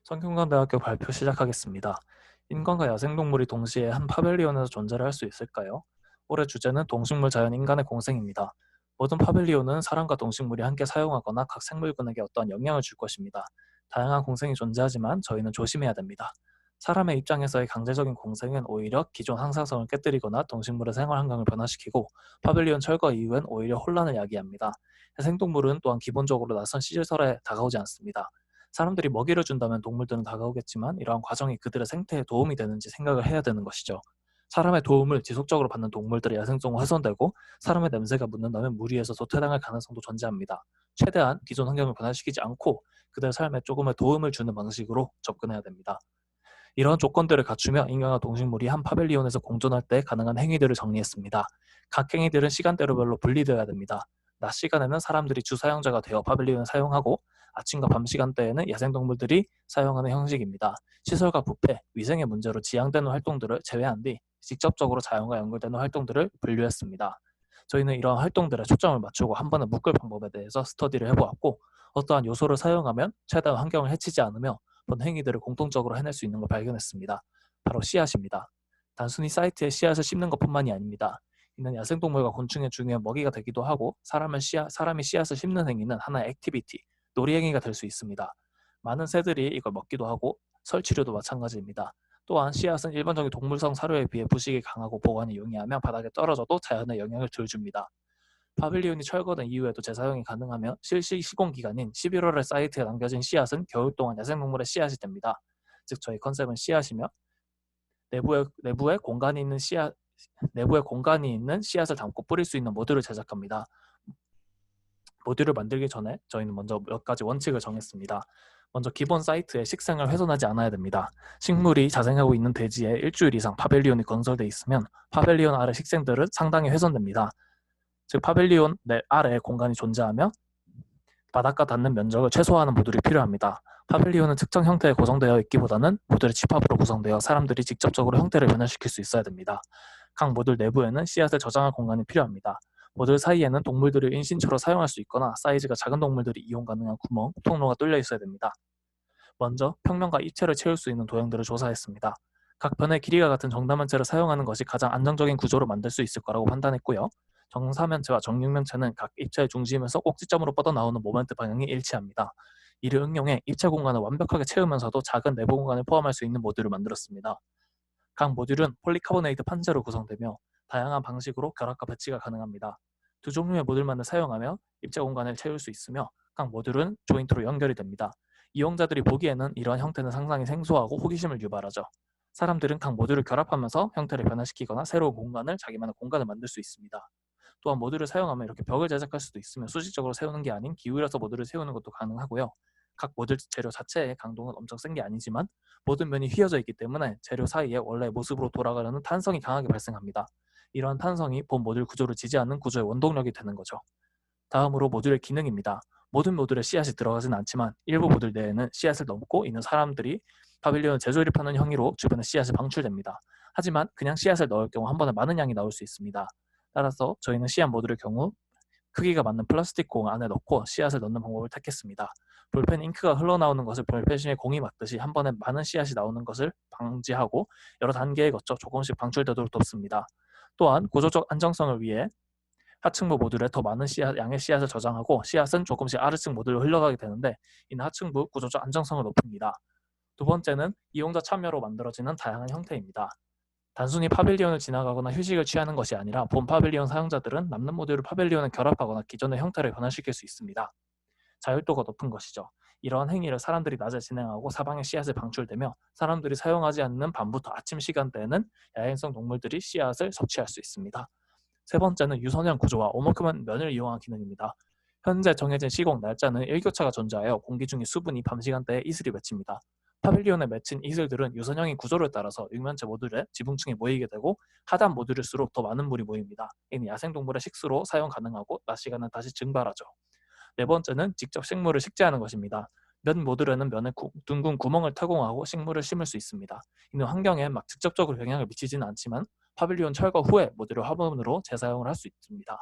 성균관대학교 발표 시작하겠습니다. 인간과 야생동물이 동시에 한 파벨리온에서 존재를 할 수 있을까요? 올해 주제는 동식물 자연 인간의 공생입니다. 모든 파벨리온은 사람과 동식물이 함께 사용하거나 각 생물군에게 어떠한 영향을 줄 것입니다. 다양한 공생이 존재하지만 저희는 조심해야 됩니다. 사람의 입장에서의 강제적인 공생은 오히려 기존 항상성을 깨뜨리거나 동식물의 생활 환경을 변화시키고 파벨리온 철거 이후엔 오히려 혼란을 야기합니다. 야생동물은 또한 기본적으로 낯선 시설에 다가오지 않습니다. 사람들이 먹이를 준다면 동물들은 다가오겠지만 이러한 과정이 그들의 생태에 도움이 되는지 생각을 해야 되는 것이죠. 사람의 도움을 지속적으로 받는 동물들의 야생성은 훼손되고 사람의 냄새가 묻는다면 무리해서 도태당할 가능성도 존재합니다. 최대한 기존 환경을 변화시키지 않고 그들의 삶에 조금의 도움을 주는 방식으로 접근해야 됩니다. 이런 조건들을 갖추며 인간과 동식물이 한 파벨리온에서 공존할 때 가능한 행위들을 정리했습니다. 각 행위들은 시간대별로 분리되어야 됩니다. 낮 시간에는 사람들이 주 사용자가 되어 파벨리온을 사용하고 아침과 밤 시간대에는 야생동물들이 사용하는 형식입니다. 시설과 부패, 위생의 문제로 지양되는 활동들을 제외한 뒤 직접적으로 자연과 연결되는 활동들을 분류했습니다. 저희는 이러한 활동들에 초점을 맞추고 한 번에 묶을 방법에 대해서 스터디를 해보았고 어떠한 요소를 사용하면 최대한 환경을 해치지 않으며 본 행위들을 공통적으로 해낼 수 있는 걸 발견했습니다. 바로 씨앗입니다. 단순히 사이트에 씨앗을 심는 것뿐만이 아닙니다. 이는 야생동물과 곤충의 중요한 먹이가 되기도 하고 사람이 씨앗을 심는 행위는 하나의 액티비티, 놀이행위가 될 수 있습니다. 많은 새들이 이걸 먹기도 하고 설치류도 마찬가지입니다. 또한 씨앗은 일반적인 동물성 사료에 비해 부식이 강하고 보관이 용이하며 바닥에 떨어져도 자연에 영향을 덜 줍니다. 파빌리온이 철거된 이후에도 재사용이 가능하며 실시 시공 기간인 11월에 사이트에 남겨진 씨앗은 겨울 동안 야생동물의 씨앗이 됩니다. 즉 저희 컨셉은 씨앗이며 내부에 공간이 있는 씨앗을 담고 뿌릴 수 있는 모듈을 제작합니다. 모듈을 만들기 전에 저희는 먼저 몇 가지 원칙을 정했습니다. 먼저 기본 사이트에 식생을 훼손하지 않아야 됩니다. 식물이 자생하고 있는 대지에 일주일 이상 파벨리온이 건설되어 있으면 파벨리온 아래 식생들은 상당히 훼손됩니다. 즉 파벨리온 내 아래에 공간이 존재하며 바닥과 닿는 면적을 최소화하는 모듈이 필요합니다. 파벨리온은 특정 형태에 구성되어 있기보다는 모듈의 집합으로 구성되어 사람들이 직접적으로 형태를 변화시킬 수 있어야 됩니다. 각 모듈 내부에는 씨앗을 저장할 공간이 필요합니다. 모듈 사이에는 동물들을 인신처로 사용할 수 있거나 사이즈가 작은 동물들이 이용 가능한 구멍, 통로가 뚫려 있어야 됩니다. 먼저 평면과 입체를 채울 수 있는 도형들을 조사했습니다. 각 변의 길이가 같은 정사면체를 사용하는 것이 가장 안정적인 구조로 만들 수 있을 거라고 판단했고요. 정사면체와 정육면체는 각 입체의 중심에서 꼭지점으로 뻗어나오는 모멘트 방향이 일치합니다. 이를 응용해 입체 공간을 완벽하게 채우면서도 작은 내부 공간을 포함할 수 있는 모듈을 만들었습니다. 각 모듈은 폴리카보네이트 판재로 구성되며 다양한 방식으로 결합과 배치가 가능합니다. 두 종류의 모듈만을 사용하며 입체 공간을 채울 수 있으며 각 모듈은 조인트로 연결이 됩니다. 이용자들이 보기에는 이러한 형태는 상당히 생소하고 호기심을 유발하죠. 사람들은 각 모듈을 결합하면서 형태를 변화시키거나 새로운 공간을 자기만의 공간을 만들 수 있습니다. 또한 모듈을 사용하면 이렇게 벽을 제작할 수도 있으며 수직적으로 세우는 게 아닌 기울여서 모듈을 세우는 것도 가능하고요. 각 모듈 재료 자체의 강도는 엄청 센 게 아니지만 모든 면이 휘어져 있기 때문에 재료 사이에 원래의 모습으로 돌아가려는 탄성이 강하게 발생합니다. 이러한 탄성이 본 모듈 구조를 지지하는 구조의 원동력이 되는 거죠. 다음으로 모듈의 기능입니다. 모든 모듈에 씨앗이 들어가지는 않지만 일부 모듈 내에는 씨앗을 넣고 있는 사람들이 파빌리온을 재조립하는 행위로 주변에 씨앗이 방출됩니다. 하지만 그냥 씨앗을 넣을 경우 한 번에 많은 양이 나올 수 있습니다. 따라서 저희는 씨앗 모듈의 경우 크기가 맞는 플라스틱 공 안에 넣고 씨앗을 넣는 방법을 택했습니다. 볼펜 잉크가 흘러나오는 것을 볼펜심에 공이 맞듯이 한 번에 많은 씨앗이 나오는 것을 방지하고 여러 단계에 거쳐 조금씩 방출되도록 돕습니다. 또한 구조적 안정성을 위해 하층부 모듈에 더 많은 양의 씨앗을 저장하고 씨앗은 조금씩 아래층 모듈로 흘러가게 되는데 이는 하층부 구조적 안정성을 높입니다. 두 번째는 이용자 참여로 만들어지는 다양한 형태입니다. 단순히 파빌리온을 지나가거나 휴식을 취하는 것이 아니라 본 파빌리온 사용자들은 남는 모듈을 파빌리온에 결합하거나 기존의 형태를 변화시킬 수 있습니다. 자율도가 높은 것이죠. 이러한 행위를 사람들이 낮에 진행하고 사방에 씨앗을 방출되며 사람들이 사용하지 않는 밤부터 아침 시간대에는 야행성 동물들이 씨앗을 섭취할 수 있습니다. 세 번째는 유선형 구조와 오목한 면을 이용한 기능입니다. 현재 정해진 시공 날짜는 일교차가 존재하여 공기 중의 수분이 밤 시간대에 이슬이 맺힙니다. 파빌리온에 맺힌 이슬들은 유선형의 구조를 따라서 육면체 모듈에 지붕층에 모이게 되고 하단 모듈일수록 더 많은 물이 모입니다. 이는 야생동물의 식수로 사용 가능하고 낮 시간은 다시 증발하죠. 네 번째는 직접 식물을 식재하는 것입니다. 면 모듈에는 면에 둥근 구멍을 타공하고 식물을 심을 수 있습니다. 이는 환경에 막 직접적으로 영향을 미치지는 않지만 파빌리온 철거 후에 모듈을 화분으로 재사용을 할 수 있습니다.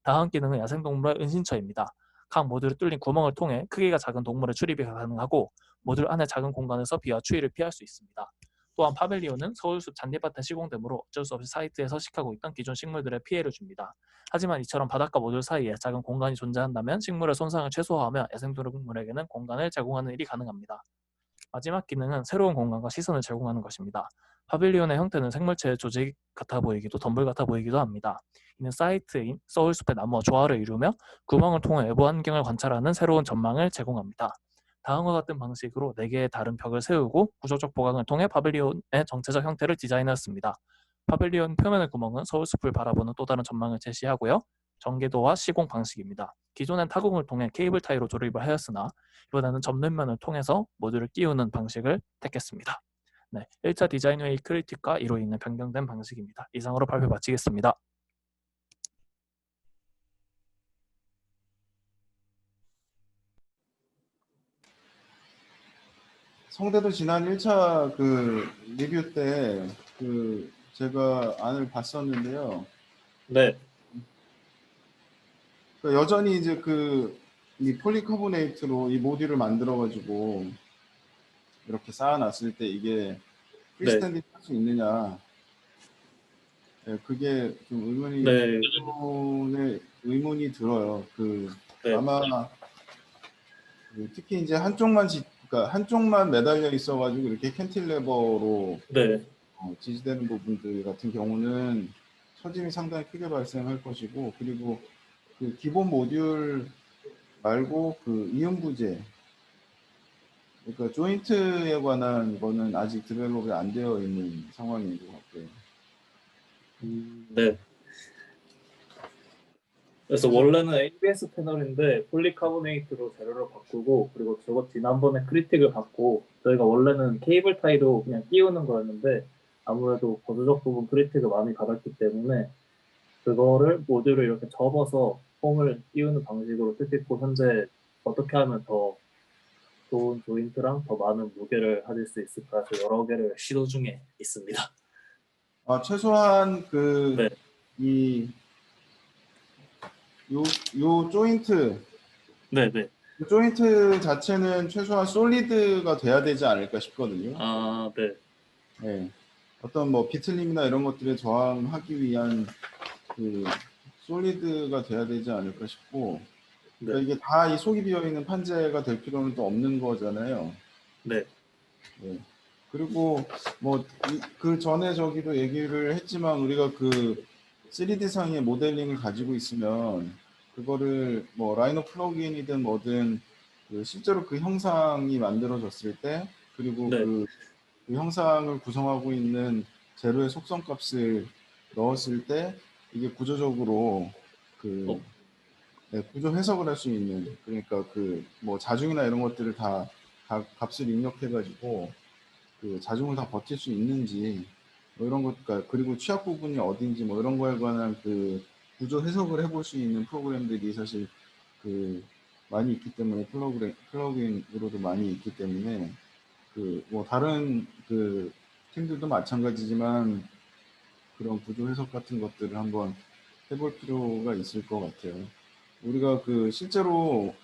다음 기능은 야생동물의 은신처입니다. 각 모듈에 뚫린 구멍을 통해 크기가 작은 동물의 출입이 가능하고 모듈 안의 작은 공간에서 비와 추위를 피할 수 있습니다. 또한 파빌리온은 서울숲 잔디밭에 시공되므로 어쩔 수 없이 사이트에 서식하고 있던 기존 식물들에 피해를 줍니다. 하지만 이처럼 바닥과 모듈 사이에 작은 공간이 존재한다면 식물의 손상을 최소화하며 야생동물에게는 공간을 제공하는 일이 가능합니다. 마지막 기능은 새로운 공간과 시선을 제공하는 것입니다. 파빌리온의 형태는 생물체의 조직 같아 보이기도 덤불 같아 보이기도 합니다. 이는 사이트인 서울숲의 나무와 조화를 이루며 구멍을 통해 외부 환경을 관찰하는 새로운 전망을 제공합니다. 다음과 같은 방식으로 4개의 다른 벽을 세우고 구조적 보강을 통해 파빌리온의 정체적 형태를 디자인하였습니다. 파빌리온 표면의 구멍은 서울숲을 바라보는 또 다른 전망을 제시하고요. 전개도와 시공 방식입니다. 기존엔 타공을 통해 케이블 타이로 조립을 하였으나 이번에는 접는 면을 통해서 모듈을 끼우는 방식을 택했습니다. 네, 1차 디자인 회의 크리틱과 이로 인해 변경된 방식입니다. 이상으로 발표 마치겠습니다. 성대도 지난 1차 그 리뷰 때 그 제가 안을 봤었는데요. 네. 여전히 이제 이 폴리카보네이트로 이 모듈을 만들어 가지고 이렇게 쌓아놨을 때 이게 프리스탠딩 할 수 있느냐, 네, 그게 좀 의문이 들어요. 아마 특히 이제 그러니까 한쪽만 매달려 있어가지고 이렇게 캔틸레버로 지지되는 부분들 같은 경우는 처짐이 상당히 크게 발생할 것이고, 그리고 그 기본 모듈 말고 그 이음부재, 그러니까 조인트에 관한 거는 아직 디벨롭이 안 되어 있는 상황인 것 같고요. 네. 그래서 원래는 ABS 패널인데 폴리카보네이트로 재료를 바꾸고, 그리고 저거 지난번에 크리틱을 받고 저희가 원래는 케이블 타이로 그냥 끼우는 거였는데 아무래도 보조적 부분 크리틱을 많이 받았기 때문에 그거를 모듈을 이렇게 접어서 폼을 끼우는 방식으로 택했고, 현재 어떻게 하면 더 좋은 조인트랑 더 많은 무게를 가질 수 있을까 해서 여러 개를 시도 중에 있습니다. 최소한 요 조인트, 그 조인트 자체는 최소한 솔리드가 돼야 되지 않을까 싶거든요. 네. 어떤 뭐 비틀림이나 이런 것들에 저항하기 위한 그 솔리드가 돼야 되지 않을까 싶고, 그러니까 이게 다 이 속이 비어 있는 판재가 될 필요는 또 없는 거잖아요. 네. 그리고 뭐 그 전에 저기도 얘기를 했지만, 우리가 그 3D상의 모델링을 가지고 있으면 그거를 뭐 라이노 플러그인이든 뭐든 실제로 그 형상이 만들어졌을 때, 그리고 그 형상을 구성하고 있는 재료의 속성 값을 넣었을 때 이게 구조적으로 구조 해석을 할 수 있는, 그러니까 뭐 자중이나 이런 것들을 다 값을 입력해가지고 그 자중을 다 버틸 수 있는지, 뭐 이런 것, 그리고 취약 부분이 어딘지 뭐 이런 거에 관한 그 구조 해석을 해볼 수 있는 프로그램들이 사실 많이 있기 때문에, 플러그인으로도 많이 있기 때문에 뭐 다른 팀들도 마찬가지지만 그런 구조 해석 같은 것들을 한번 해볼 필요가 있을 것 같아요. 우리가 실제로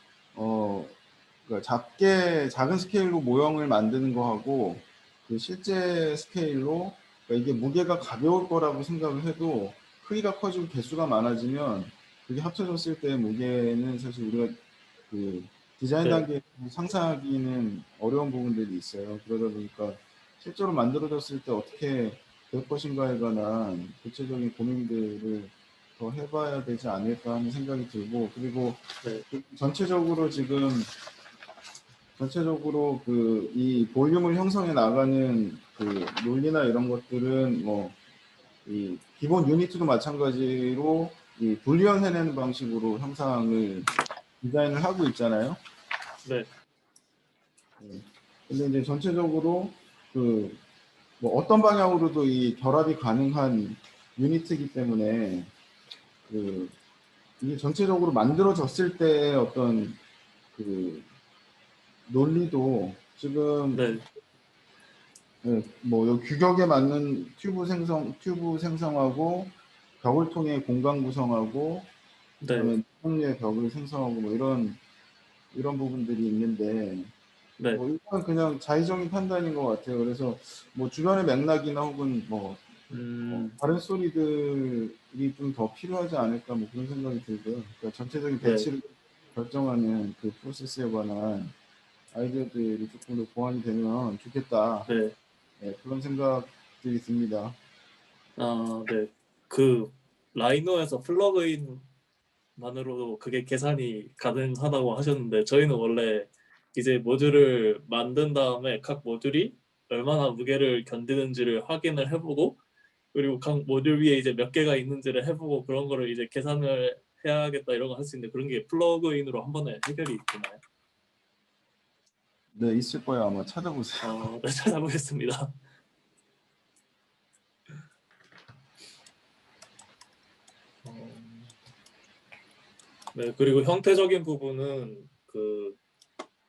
그러니까 작은 스케일로 모형을 만드는 거하고 실제 스케일로, 그러니까 이게 무게가 가벼울 거라고 생각을 해도 크기가 커지고 개수가 많아지면 그게 합쳐졌을 때 무게는 사실 우리가 디자인 단계에서 상상하기는 어려운 부분들이 있어요. 그러다 보니까 실제로 만들어졌을 때 어떻게 될 것인가에 관한 구체적인 고민들을 더 해봐야 되지 않을까 하는 생각이 들고, 그리고 전체적으로 이 볼륨을 형성해 나가는 논리나 이런 것들은 뭐 이 기본 유니트도 마찬가지로 이 불리언 해내는 방식으로 형상을 디자인을 하고 있잖아요. 근데 이제 전체적으로 뭐 어떤 방향으로도 이 결합이 가능한 유니트이기 때문에 이게 전체적으로 만들어졌을 때 어떤 논리도 지금 뭐 규격에 맞는 튜브 생성하고 벽을 통해 공간 구성하고 그다음에 통로의 벽을 생성하고 뭐 이런 부분들이 있는데, 네, 뭐 일단 그냥 자의적인 판단인 것 같아요. 그래서 뭐 주변의 맥락이나 혹은 뭐 다른 소리들이 좀 더 필요하지 않을까 뭐 그런 생각이 들고요. 그러니까 전체적인 네, 배치를 결정하는 그 프로세스에 관한 아이디어들이 조금 더 보완이 되면 좋겠다. 네. 네, 그런 생각들이 듭니다. 아, 네. 그 라이노에서 플러그인만으로도 그게 계산이 가능하다고 하셨는데 저희는 원래 이제 모듈을 만든 다음에 각 모듈이 얼마나 무게를 견디는지를 확인을 해보고 그리고 각 모듈 위에 이제 몇 개가 있는지를 해보고 그런 거를 이제 계산을 해야겠다 이런 거 할 수 있는데 그런 게 플러그인으로 한 번에 해결이 되나요? 네, 있을 거예요. 아마 찾아보세요. 네, 찾아보겠습니다. 어, 네, 그리고 형태적인 부분은 그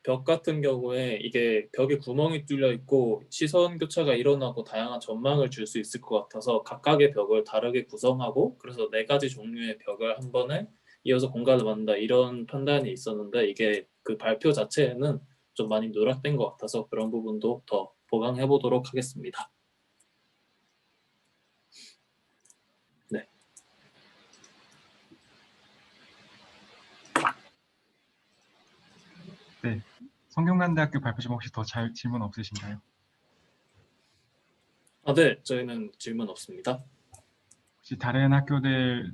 벽 같은 경우에 이게 벽에 구멍이 뚫려 있고 시선 교차가 일어나고 다양한 전망을 줄 수 있을 것 같아서 각각의 벽을 다르게 구성하고 그래서 네 가지 종류의 벽을 한 번에 이어서 공간을 만든다 이런 판단이 있었는데 이게 그 발표 자체에는 좀 많이 누락된 것 같아서 그런 부분도 더 보강해 보도록 하겠습니다. 네. 네. 성균관대학교 발표지만 혹시 더 질문 없으신가요? 네, 저희는 질문 없습니다. 혹시 다른 학교들